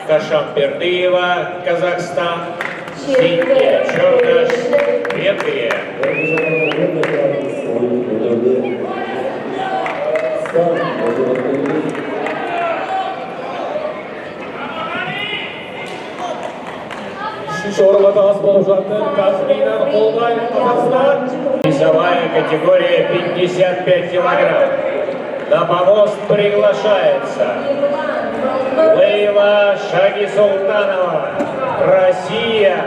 Кашамбердыева, Казахстан. Синтия Чордаш, Венгрия. Үшінші орынға талас болып жатыр. Казминан Қолбаев, Қазақстан. Весовая категория 55 килограмм. На помост приглашается Лейла Шагисултанова, Россия.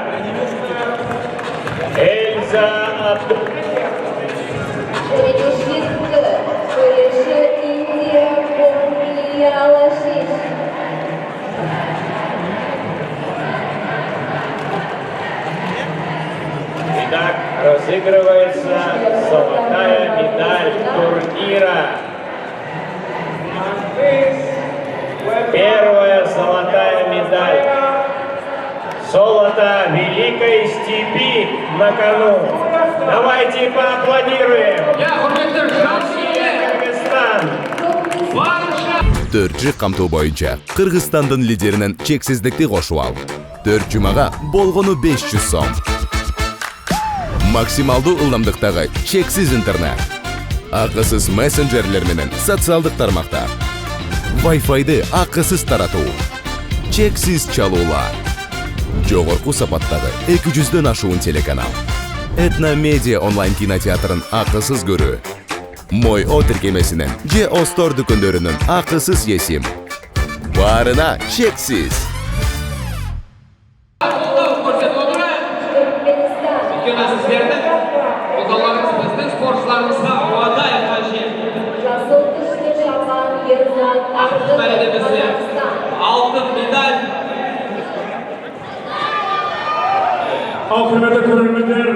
Эльза Итак, разыгрывается золотая медаль турнира. Первая золотая медаль. Золото Великой Степи на кону. Давайте поаплодируем. Кыргызстан. Төртчі қамту бойынша Қырғызстандың лидерінің чексіздікті қошу ал. 4 жұмаға болғыны 500 сом. Максималды ылдамдықтағы чексіз интернет. Ақысыз мессенджерлер менен социалдық тармақтар. Wi-Fi'ды ақысыз тарату. Чексіз чалулар. Жоғырқу сапаттағы 200-ден ашуын телеканал. Этно медиа онлайн кинотеатрын ақысыз көрі. Мой о тіркемесінің же Остор дүкендерінің ақысыз есім. Барына чексіз. Алтын медаль. Құрметті көрермендер,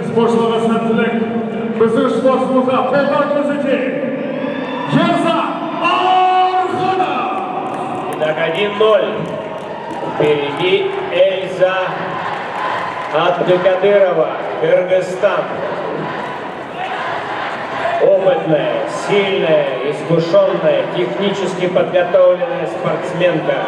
спортшыларға сәттілік. Біздің спортшымызға қолдау көрсетейік. Ерза Арханов. Итак, 1-0. Впереди Эльза Абдыкадырова, Кыргызстан. Опытная, сильная, искушенная, технически подготовленная спортсменка.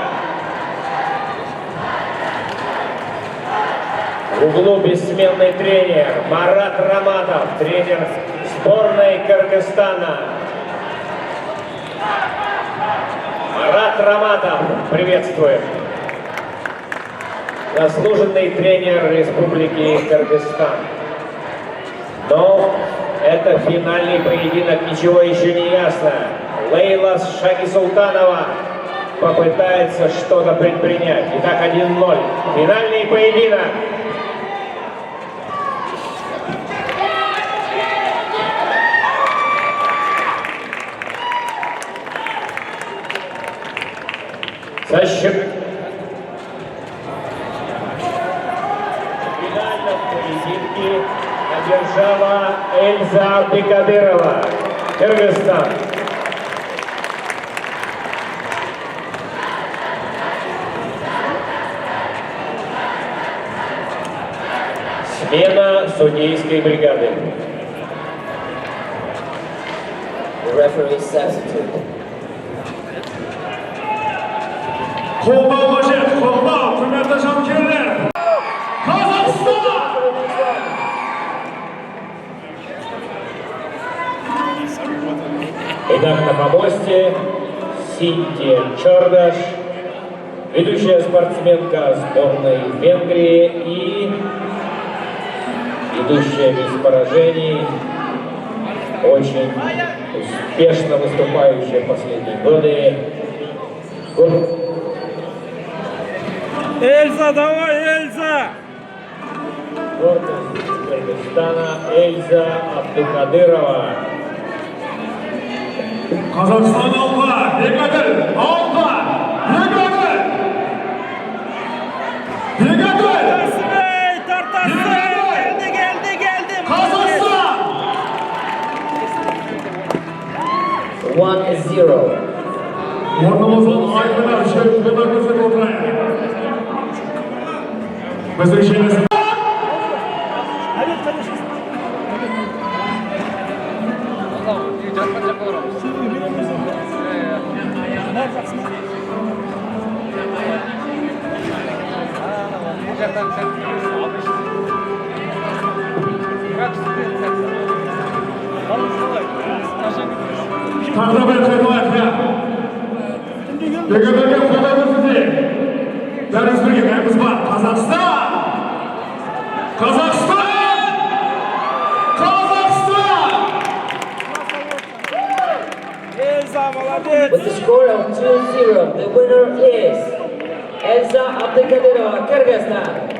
В углу бессменный тренер Марат Раматов, тренер сборной Кыргызстана. Марат Раматов, приветствуем. Заслуженный тренер Республики Кыргызстан. Но это финальный поединок, ничего еще не ясно. Лейла Шагисултанова попытается что-то предпринять. Итак, 1-0. Финальный поединок. Защип. В финальном поединке одержала Эльза Абдыкадырова, Кыргызстан. Смена судейской бригады. Referee substitute. Қолдау қажет, қолдау, құрметті жанкүйерлер. Қазақстан! Итак, на помосте Синтия Чордаш, ведущая спортсменка сборной Венгрии и идущая без поражений, очень успешно выступающая в последние годы. Эльза, давай, Эльза! Гордость Кыргызстана Эльза Абдыкадырова. Қазақстан алға, Бегадыр, алға, Бегадыр! Бегадыр! Тартасы! Geldi! Қазақстан! 1-0. Орнымыздың айқына үшер қолдар көрсетіп отырайық. Біздің жеңісіміз. Taqdir bir qiymatga. Deganlarga qo'llaymiz sizni. Daryo birgaligimiz bor. Qozog'iston! Qozog'iston! Qozog'iston! Elza молодец. With the score of 2-0, the winner is Elza Abdukadirova, Kyrgyzstan.